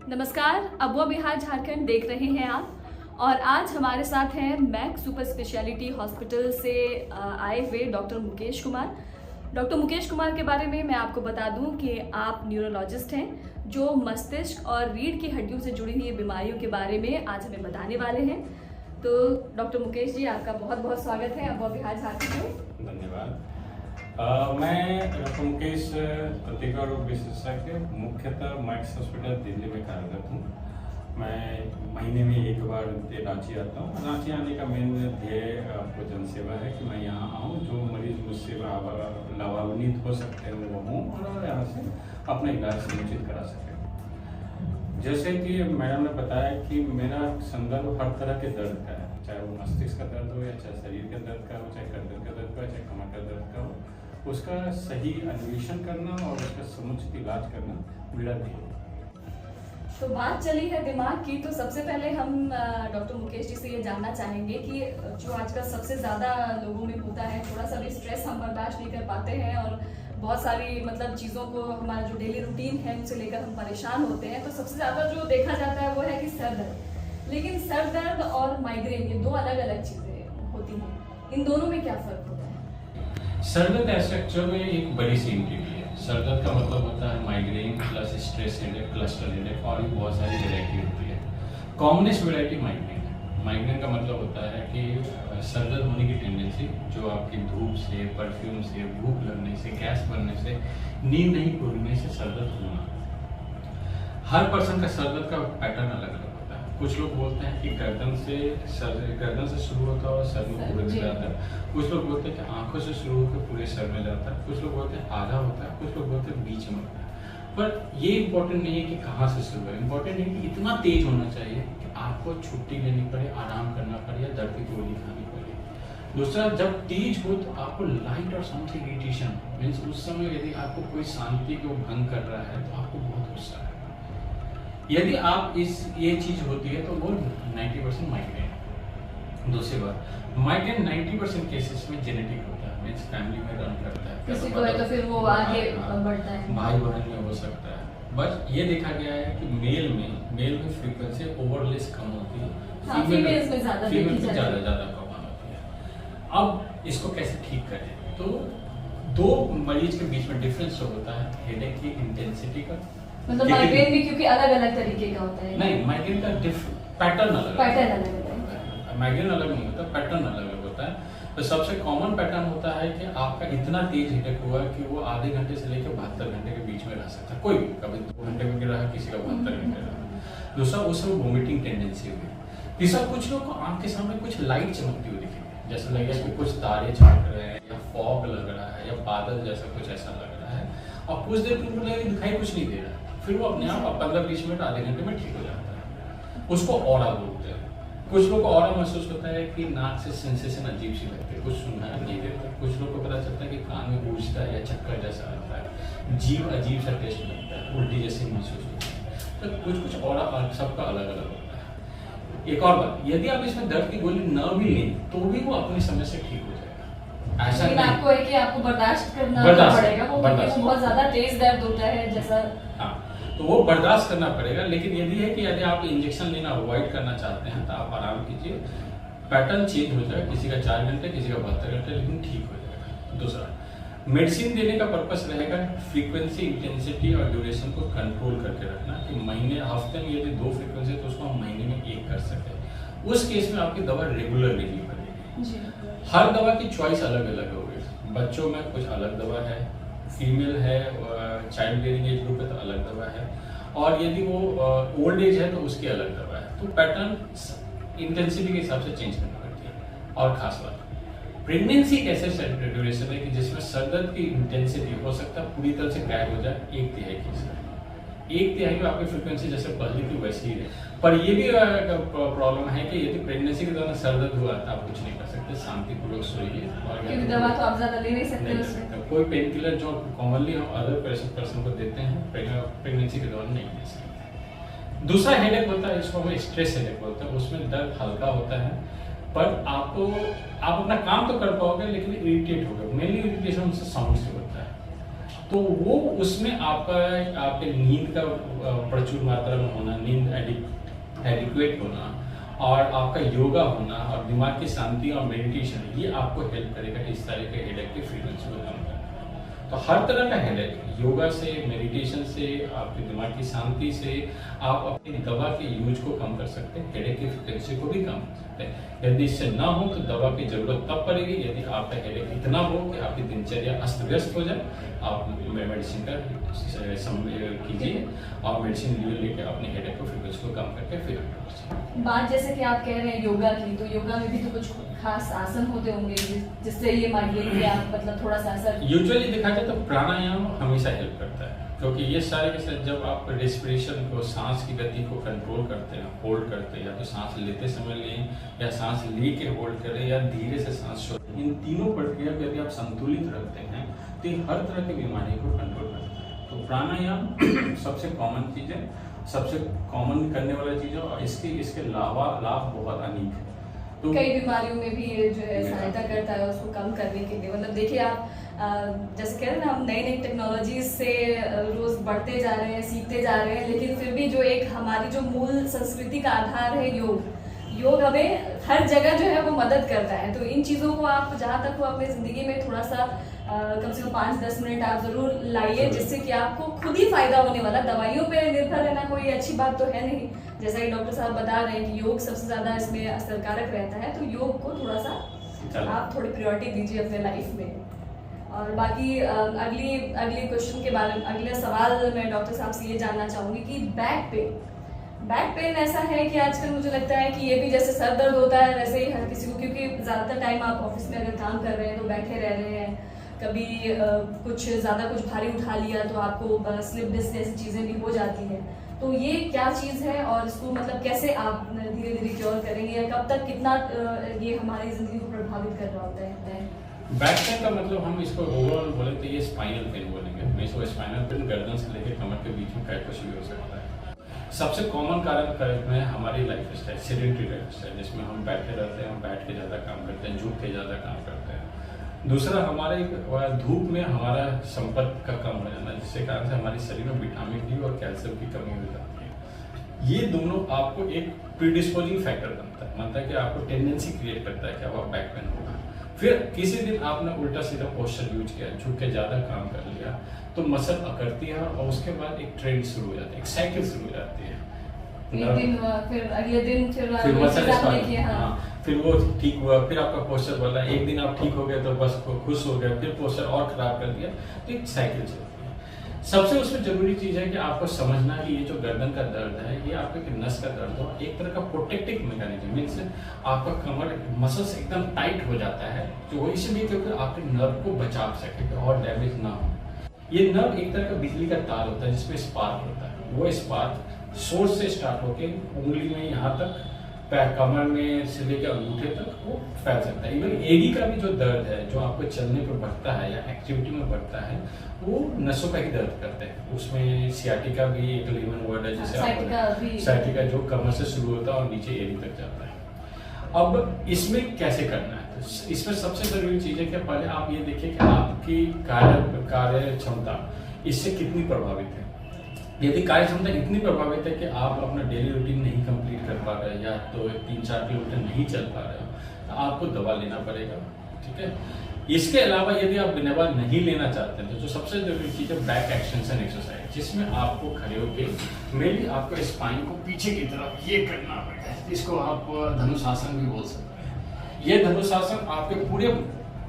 नमस्कार, अबुआ बिहार झारखंड देख रहे हैं आप। और आज हमारे साथ हैं मैक्स सुपर स्पेशलिटी हॉस्पिटल से आए हुए डॉक्टर मुकेश कुमार। डॉक्टर मुकेश कुमार के बारे में मैं आपको बता दूं कि आप न्यूरोलॉजिस्ट हैं जो मस्तिष्क और रीढ़ की हड्डियों से जुड़ी हुई बीमारियों के बारे में आज हमें बताने वाले हैं। तो डॉक्टर मुकेश जी, आपका बहुत बहुत स्वागत है अबुआ बिहार झारखंड में। धन्यवाद। मैं डॉक्टर मुकेश तंत्रिका रोग विशेषज्ञ मुख्यतः मैक्स हॉस्पिटल दिल्ली में कार्यरत हूँ। मैं महीने में एक बार रांची आता हूँ। रांची आने का मेन ध्येय आपको जनसेवा है कि मैं यहाँ आऊँ, जो मरीज मुझसे लाभान्वित हो सकते हैं वो हूँ और यहाँ से अपना इलाज सुनिश्चित करा सकें। जैसे कि मैडम ने बताया कि मेरा संदर्भ हर तरह के दर्द का है, चाहे वो मस्तिष्क का दर्द हो या चाहे शरीर के दर्द का हो, चाहे गर्दन का दर्द का हो, चाहे कमर का दर्द का हो, उसका सही अन्वेषण करना और उसका समुचित इलाज करना मेरा ध्येय है। तो बात चली है दिमाग की, तो सबसे पहले हम डॉक्टर मुकेश जी से ये जानना चाहेंगे कि जो आजकल सबसे ज़्यादा लोगों में होता है, थोड़ा सा भी स्ट्रेस हम बर्दाश्त नहीं कर पाते हैं और बहुत सारी चीज़ों को, हमारा जो डेली रूटीन है उनसे लेकर हम परेशान होते हैं। तो सबसे ज़्यादा जो देखा जाता है वो है कि सर दर्द। लेकिन सर दर्द और माइग्रेन ये दो अलग अलग चीज़ें होती हैं, इन दोनों में क्या फ़र्क होता है? सर दर्द एक्चुअल में एक बड़ी सी एंटिटी है। सर दर्द का मतलब होता है migraine plus stress headache, cluster headache और भी बहुत सारी वैरायटी होती है। कॉमनेस्ट वैरायटी माइग्रेन है। माइग्रेन का मतलब होता है कि सर दर्द होने की टेंडेंसी जो आपकी धूप से, परफ्यूम से, भूख लगने से, गैस बनने से, नींद नहीं पूरने से सर दर्द होना। हर पर्सन का सर दर्द का पैटर्न अलग अलग होता है। कुछ लोग बोलते हैं कि गर्दन से शुरू होता है और सर में पूरे में जाता है। कुछ लोग बोलते हैं कि आंखों से शुरू होकर पूरे सर में जाता है। कुछ लोग बोलते हैं आधा होता है, कुछ लोग बोलते हैं बीच में होता है। पर ये इम्पोर्टेंट नहीं है कि कहाँ से शुरू है, इम्पोर्टेंट है कि इतना तेज होना चाहिए कि आपको छुट्टी लेनी पड़े, आराम करना पड़े या दर्द की गोली खानी पड़े। दूसरा, जब तेज हो तो आपको लाइट और साउंड की इरिटेशन मीन्स उस समय यदि आपको कोई शांति को भंग कर रहा है तो आपको बहुत गुस्सा है। यदि आप ये चीज होती है तो वो 90% माइग्रेन है। दूसरी बात, माइग्रेन 90% केसेस में जेनेटिक होता है, मीन्स फैमिली में रन करता है। किसी को है तो फिर वो आगे बढ़ता है, भाई बहन में हो सकता है। बस ये देखा गया है कि मेल में फ्रीक्वेंसी ओवरलेस कम होती है, फीमेल में ज्यादा कॉमन होती है। अब इसको कैसे ठीक करें? तो दो मरीज के बीच में डिफरेंस जो होता है हेडेक की इंटेंसिटी का, माइग्रेन भी क्योंकि अलग अलग तरीके का होता है। नहीं, माइग्रेन का पैटर्न अलग है। माइग्रेन अलग नहीं होता, पैटर्न अलग होता है। तो सबसे कॉमन पैटर्न होता है कि आपका इतना तेज हेडेक हुआ कि वो आधे घंटे से लेकर 72 घंटे के बीच में रह सकता है। कोई भी कभी 2 घंटे में गिरा है, किसी का 72 घंटे रहा। दूसरा, उसमें वोमिटिंग टेंडेंसी हुई। तीसरा, कुछ लोग को आंख के सामने कुछ लाइट चमकती हुई दिखेगी, जैसे लगेगा कि कुछ तारे चमक रहे हैं या फॉग लग रहा है या बादल जैसा कुछ ऐसा लग रहा है और कुछ देर फिर लगेगा दिखाई कुछ नहीं दे रहा, फिर वो अपने आप 15-20 मिनट आधे घंटे में ठीक हो जाता है। उसको ऑरा बोलते हैं। कुछ लोग को ऑरा महसूस होता है कि नाक से सेंसेशन अजीब सी लगती है, कुछ सुनाई नहीं देता। कुछ लोग को पता चलता है कि कान में गूंजता है या चक्कर जैसा आता है, जीभ अजीब सा टेस्ट लगता है, उल्टी जैसी महसूस होती है। तो कुछ ऑरा सबका अलग अलग होता है। एक और बात, यदि आप इसमें दर्द की गोली न भी लें तो भी वो अपने समय से ठीक हो जाएगा। ऐसा नहीं, आपको है कि आपको बर्दाश्त करना पड़ेगा, वो बहुत ज्यादा तेज दर्द होता है जैसा। हाँ, तो वो बर्दाश्त करना पड़ेगा। लेकिन यदि आप इंजेक्शन लेना अवॉइड करना चाहते हैं तो आप आराम कीजिए, पैटर्न चेंज हो जाए, किसी का 4 घंटे, किसी का 72 घंटे, लेकिन ठीक हो जाएगा। दूसरा, मेडिसिन देने का पर्पस रहेगा फ्रीक्वेंसी, इंटेंसिटी और ड्यूरेशन को कंट्रोल करके रखना कि हफ्ते में यदि 2 फ्रीक्वेंसी तो उसको हम महीने में 1 कर सके। उस केस में आपकी दवा रेगुलर लेनी पड़ेगी। हर दवा की चॉइस अलग अलग होगी। बच्चों में कुछ अलग दवा है, फीमेल है, चाइल्ड बेयरिंग एज ग्रुप है तो अलग दवा है, और यदि वो ओल्ड एज है तो उसकी अलग दवा है। तो पैटर्न इंटेंसिटी के हिसाब से चेंज करना पड़ती है। और खास बात, प्रेगनेंसी कैसे ड्यूरेशन है कि जिसमें सर दर्द की इंटेंसिटी हो सकता है पूरी तरह से गायब हो जाए 1/3 की। 1/3 में आपकी फ्रीक्वेंसी जैसे पहले थी वैसी ही है। पर ये भी प्रॉब्लम है कि यदि प्रेगनेंसी के दौरान सर दर्द हुआ तो आप कुछ नहीं कर सकते, शांतिपूर्वक सोइए और दवा तो आप ज्यादा ले नहीं सकते। कोई पेन किलर जो कॉमनली हम अदर पर्सन को देते हैं प्रेगनेंसी के दौरान नहीं दे सकते। दूसरा हेडेक होता है, इसको हम स्ट्रेस हेडेक बोलते हैं। उसमें दर्द हल्का होता है पर आप अपना काम तो कर पाओगे लेकिन इरिटेट होगे। मेनली इरिटेशन उससे साउंड से होता है। तो वो उसमें आपके नींद का प्रचुर मात्रा में होना, नींद एडिक्वेट होना और आपका योगा होना और दिमाग की शांति और मेडिटेशन, ये आपको हेल्प करेगा इस तरह के हेडेक की फ्रीक्वेंसी को कम करने। तो हर तरह का हेडेक योगा से, मेडिटेशन से, आपके दिमाग की शांति से आप अपनी दवा के यूज को कम कर सकते हैं, हेडेक की फ्रीक्वेंसी को भी कम कर सकते हैं। यदि इससे ना हो तो दवा की जरूरत तब पड़ेगी यदि आपका हेडेक इतना हो कि आपकी दिनचर्या अस्त व्यस्त हो जाए, आप मेडिसिन का कीजिए और मेडिसिन लेके अपने हेडेक को फ्रीक्वेंसी को कम करके फिर बात जैसे कि आप कह रहे हैं योगा की, तो योगा में भी तो कुछ खास आसन होते होंगे जिससे ये माइग्रेन के आप मतलब थोड़ा सा असर। यूजुअली देखा जाए तो प्राणायाम हमेशा हेल्प करता है, क्योंकि ये सारे के साथ जब आप रेस्पिरेशन को, सांस की गति को कंट्रोल करते हैं, होल्ड करते हैं, या तो सांस लेते समय लें या सांस ले के होल्ड करें या धीरे से सांस छोड़ें, इन तीनों प्रक्रिया को यदि आप संतुलित रखते हैं तो ये हर तरह की बीमारी को कंट्रोल करता है। तो प्राणायाम सबसे कॉमन चीज है, सबसे कॉमन करने वाला चीज है और इसके लाभ बहुत अनेक है। तो कई बीमारियों में भी ये जो है सहायता करता है उसको कम करने के लिए। मतलब देखिए आप जैसे कह रहे हैं ना, हम नई नई टेक्नोलॉजी से रोज बढ़ते जा रहे हैं, सीखते जा रहे हैं, लेकिन फिर भी जो एक हमारी जो मूल संस्कृति का आधार है योग हमें हर जगह जो है वो मदद करता है। तो इन चीज़ों को आप जहाँ तक हो अपनी ज़िंदगी में थोड़ा सा कम से कम 5-10 मिनट आप ज़रूर लाइए, जिससे कि आपको खुद ही फायदा होने वाला। दवाइयों पे निर्भर रहना कोई अच्छी बात तो है नहीं, जैसा कि डॉक्टर साहब बता रहे हैं कि योग सबसे ज़्यादा इसमें असरकारक रहता है। तो योग को थोड़ा सा आप थोड़ी प्रायोरिटी दीजिए अपने लाइफ में। और बाकी अगली क्वेश्चन के बारे में, अगले सवाल मैं डॉक्टर साहब से ये जानना चाहूँगी कि बैक पेन ऐसा है कि आजकल मुझे लगता है कि ये भी जैसे सर दर्द होता है वैसे ही हर किसी को, क्योंकि ज़्यादातर टाइम आप ऑफिस में अगर काम कर रहे हैं तो बैठे रह रहे हैं, कभी कुछ भारी उठा लिया तो आपको स्लिप डिस्क जैसी चीज़ें भी हो जाती हैं। तो ये क्या चीज़ है और इसको मतलब कैसे आप धीरे धीरे क्योर करेंगे, या कब तक कितना ये हमारी ज़िंदगी को प्रभावित कर रहा होता है? बैक पेन का मतलब हम इसको ओवरऑल बोले तो ये स्पाइनल पेन बोलेंगे। मैं इसको स्पाइनल पेन गर्दन से लेकर कमर के बीच में कहीं कुछ भी हो सकता है। सबसे कॉमन कारण है हमारी life style, sedentary life style, जिसमें हम बैठे रहते हैं, हम बैठ के ज़्यादा काम करते हैं, झुक के ज़्यादा काम करते हैं। दूसरा हमारे धूप में हमारा संपर्क का कम हो जाना, जिसके कारण से हमारे शरीर में विटामिन डी और कैल्शियम की कमी हो जाती है। ये दोनों आपको एक प्रीडिस्पोजिंग फैक्टर बनता है कि आपको टेंडेंसी क्रिएट करता है कि अब आप बैक पेन होगा। फिर किसी दिन आपने उल्टा सीधा पोस्चर यूज किया, झुक के ज़्यादा काम कर लिया, तो मसल अकड़ती है और उसके बाद एक ट्रेंड शुरू हो जाता है, एक साइकिल शुरू हो जाती है। फिर अगले दिन फिर मसल फिर वो ठीक हुआ, फिर आपका पोस्चर बदला, एक दिन आप ठीक हो गए तो बस खुश हो गए, फिर पोस्चर और खराब कर दिया, तो एक साइकिल चलती है। सबसे उसमें जरूरी चीज है कि आपको समझना कि ये जो गर्दन का दर्द है, ये आपके नस का दर्द हो, एक तरह का प्रोटेक्टिव मैकेनिज्म, मीन्स आपका कमर मसल्स एकदम टाइट हो जाता है, जो वो इसलिए क्योंकि आपके नर्व को बचा सके और डैमेज ना हो। ये नर्व एक तरह का बिजली का तार होता है जिसमें स्पार्क होता है, वो स्पार्क सोर्स से स्टार्ट होके उंगली में यहाँ तक, पैर कमर में से लेकर अंगूठे तक वो फैल सकता है। इवन एडी का भी जो दर्द है, जो आपको चलने पर बढ़ता है या एक्टिविटी में बढ़ता है, वो नसों का ही दर्द करते हैं। उसमें सियाटिका भी एक लेमन वर्ड है, जिसे सियाटिका जो कमर से शुरू होता है और नीचे एडी तक जाता है। अब इसमें कैसे करना है, तो इसमें सबसे जरूरी चीज है कि पहले आप ये देखिए कि आपकी कार्य क्षमता इससे कितनी प्रभावित है। यदि कार्य क्षमता इतनी प्रभावित है कि आप अपना डेली रूटीन नहीं कंप्लीट कर पा रहे, या तो 3-4 किलोमीटर नहीं चल पा रहे हो, तो आपको दवा लेना पड़ेगा, ठीक है। इसके अलावा यदि आप दवा नहीं लेना चाहते हैं तो जो सबसे जरूरी चीज है बैक एक्सटेंशन एक्सरसाइज, जिसमें आपको खड़े होकर मेनली आपको स्पाइन को पीछे की तरफ ये करना पड़ेगा। इसको आप धनुषासन भी बोल सकते हैं। ये धनुषासन आपके पूरे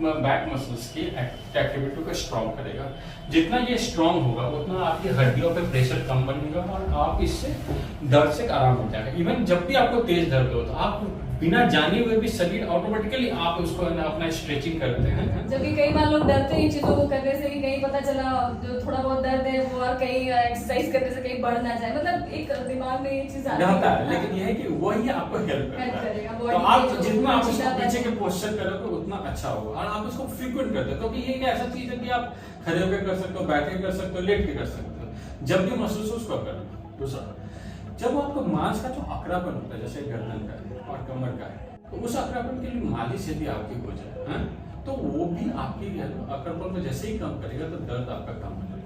बैक मसल्स की एक्टिविटी को स्ट्रॉन्ग करेगा। जितना ये स्ट्रॉन्ग होगा उतना आपकी हड्डियों पे प्रेशर कम बनेगा और आप इससे दर्द से आराम हो जाएगा। इवन जब भी आपको तेज दर्द हो तो आप बिना जाने हुए भी शरीर ऑटोमेटिकली आप उसको अपना स्ट्रेचिंग करते हैं। जबकि कई बार लोग डरते हैं इन चीजों को करने से कि कहीं पता चला जो थोड़ा बहुत दर्द है वो और कहीं एक्सरसाइज करने से कहीं बढ़ ना जाए, मतलब एक दिमाग में ये चीज आता है। लेकिन यह है कि वही आपको हेल्प करेगा। तो आप जितना आप उसको पीछे के पोस्चर करोगे उतना अच्छा होगा, और आप उसको फ्रीक्वेंट करते हो, क्योंकि ये ऐसा चीज है कि आप खड़े होकर कर सकते हो, बैठ के कर सकते हो, लेट के कर सकते हो, जब भी महसूस हो उसको करना। दूसरा, जब आपको मांस का जो अकड़ापन होता है, जैसे गर्दन का है और कमर का है, तो उस अकड़ापन के लिए मालिश यदि आपकी हो जाए, तो वो भी आपकी अकड़ापन को जैसे ही कम करेगा तो दर्द आपका कम हो जाएगा।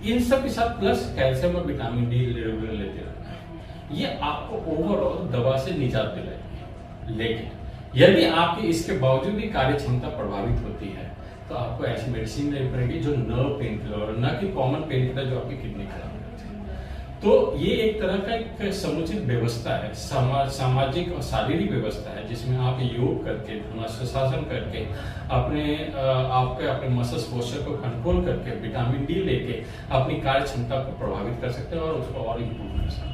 इन सब के साथ प्लस कैल्शियम और विटामिन डी रेगुलर लेते रहना है। ये आपको ओवरऑल दवा से निजात दिलाएगी। लेकिन यदि आपकी इसके बावजूद भी कार्य क्षमता प्रभावित होती है तो आपको ऐसी मेडिसिन लेनी पड़ेगी जो नर्व पेन किलर, न कि कॉमन पेन किलर जो आपकी किडनी खराब करते हैं। तो ये एक तरह का एक समुचित व्यवस्था है, सामाजिक और शारीरिक व्यवस्था है, जिसमें आप योग करके, धनुरासन करके, अपने मसल्स पोस्चर को कंट्रोल करके, विटामिन डी लेके अपनी कार्य क्षमता को प्रभावित कर सकते हैं और उसको और इम्प्रूव कर सकते हैं।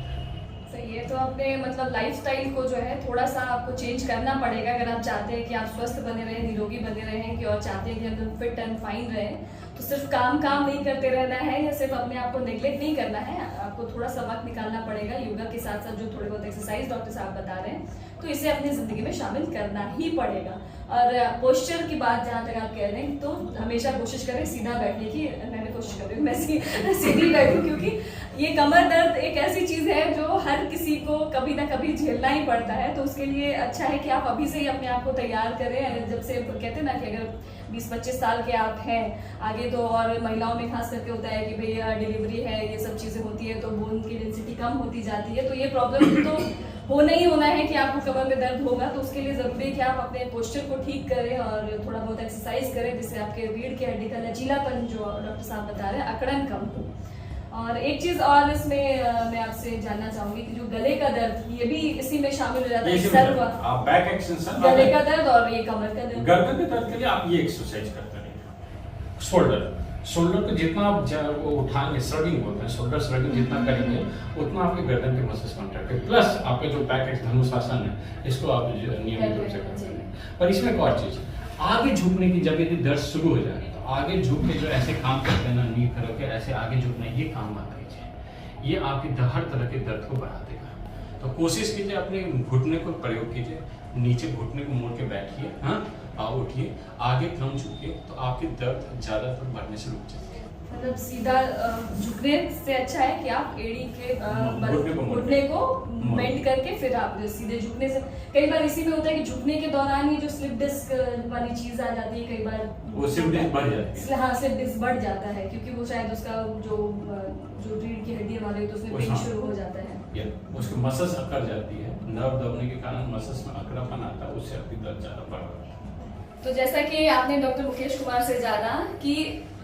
सही है। तो अपने मतलब लाइफस्टाइल को जो है थोड़ा सा आपको चेंज करना पड़ेगा अगर आप चाहते हैं कि आप स्वस्थ बने रहें, निरोगी बने रहें, कि और चाहते हैं कि हम फिट एंड फाइन रहें। तो सिर्फ काम नहीं करते रहना है या सिर्फ अपने आप को नेग्लेक्ट नहीं करना है, आपको थोड़ा सा वक्त निकालना पड़ेगा। योगा के साथ साथ जो थोड़े बहुत एक्सरसाइज डॉक्टर साहब बता रहे हैं तो इसे अपनी जिंदगी में शामिल करना ही पड़ेगा। और पोस्चर की बात जहाँ तक आप कह रहे हैं तो हमेशा कोशिश करें सीधा बैठने की। मैंने कोशिश कर रही हूँ मैं सीधी बैठूं, क्योंकि ये कमर दर्द एक ऐसी चीज है जो हर किसी को कभी ना कभी झेलना ही पड़ता है। तो उसके लिए अच्छा है कि आप अभी से ही अपने आप को तैयार करें। जब से कहते हैं ना कि अगर 20-25 साल के आप हैं आगे, तो और महिलाओं में खास करके होता है कि भैया डिलीवरी है, ये सब चीजें होती है तो बोन की डेंसिटी कम होती जाती है। तो ये प्रॉब्लम तो होना ही होना है कि आपको कमर में दर्द होगा। तो उसके लिए जरूरी है कि आप अपने पोस्चर को ठीक करें और थोड़ा बहुत एक्सरसाइज करें, जिससे आपके रीढ़ की हड्डी का लचीलापन जो डॉक्टर साहब बता रहे हैं अकड़न कम हो। और एक चीज और इसमें मैं आपसे जानना चाहूंगी कि जो गले का दर्द, ये भी इसी में शामिल हो जाता है। सर्व बैक एक्सटेंशन, गले का दर्द और ये कमर का दर्द। गर्दन के दर्द के लिए आप ये एक्सरसाइज करते रहिए। शोल्डर को जितना आप उठाएंगे, श्रडिंग बोलते हैं, शोल्डर श्रडिंग जितना करेंगे उतना आपके गर्दन के मसल्स कॉन्ट्रैक्ट है। प्लस आपका जो बैक धनुरासन है इसको आप नियमित रूप से करेंगे। पर इसमें एक और चीज, आगे झुकने की जब यदि दर्द शुरू हो जाए तो आगे झुक के जो ऐसे काम करते हैं ना, नी करो के ऐसे आगे झुकना, ये काम मत कीजिए। ये आपकी हर तरह के दर्द को बढ़ा देगा। तो कोशिश कीजिए अपने घुटने को प्रयोग कीजिए, नीचे घुटने को मोड़ के बैठिए, हाँ, उठिए, आगे कम झुकिए, तो आपके दर्द ज्यादातर बढ़ने से रुक जाएंगे। मतलब सीधा झुकने से अच्छा है कि आप एड़ी के घुटने को बेंड करके फिर आप सीधे झुकने से। कई बार इसी में होता है कि झुकने के दौरान ही जो स्लिप डिस्क वाली चीज आ जाती है, कई बार वो स्लिप डिस्क बढ़ जाती है। हाँ, स्लिप डिस्क बढ़ जाता है क्योंकि वो शायद उसका जो रीढ़ की हड्डी वाले तो उसमें पेन शुरू हो जाता है, उसके मसल्स अकड़ जाती है, नर्व दबने के कारण मसल्स में अकड़ापन आता है, उससे आपकी दर्द ज्यादा बढ़ रहा है। तो जैसा कि आपने डॉक्टर मुकेश कुमार से जाना कि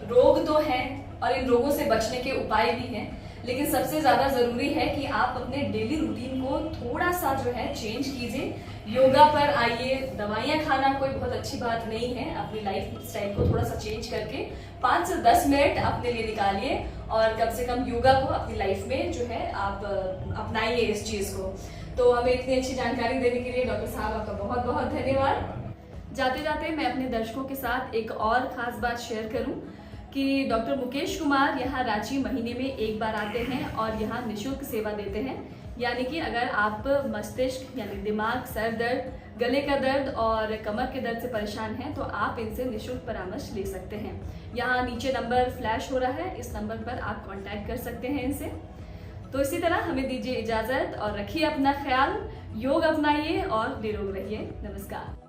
रोग तो हैं और इन रोगों से बचने के उपाय भी हैं, लेकिन सबसे ज्यादा जरूरी है कि आप अपने डेली रूटीन को थोड़ा सा जो है चेंज कीजिए, योगा पर आइए। दवाइयाँ खाना कोई बहुत अच्छी बात नहीं है, अपनी लाइफ स्टाइल को थोड़ा सा चेंज करके 5 से 10 मिनट अपने लिए निकालिए और कम से कम योगा को अपनी लाइफ में जो है आप अपनाइए इस चीज को। तो हमें इतनी अच्छी जानकारी देने के लिए डॉक्टर साहब आपका बहुत बहुत धन्यवाद। जाते जाते मैं अपने दर्शकों के साथ एक और खास बात शेयर करूं कि डॉक्टर मुकेश कुमार यहाँ रांची महीने में एक बार आते हैं और यहाँ निःशुल्क सेवा देते हैं। यानी कि अगर आप मस्तिष्क यानी दिमाग, सर दर्द, गले का दर्द और कमर के दर्द से परेशान हैं तो आप इनसे निःशुल्क परामर्श ले सकते हैं। यहाँ नीचे नंबर फ्लैश हो रहा है, इस नंबर पर आप कांटेक्ट कर सकते हैं इनसे। तो इसी तरह हमें दीजिए इजाजत और रखिए अपना ख्याल, योग अपनाइए और निरोग रहिए। नमस्कार।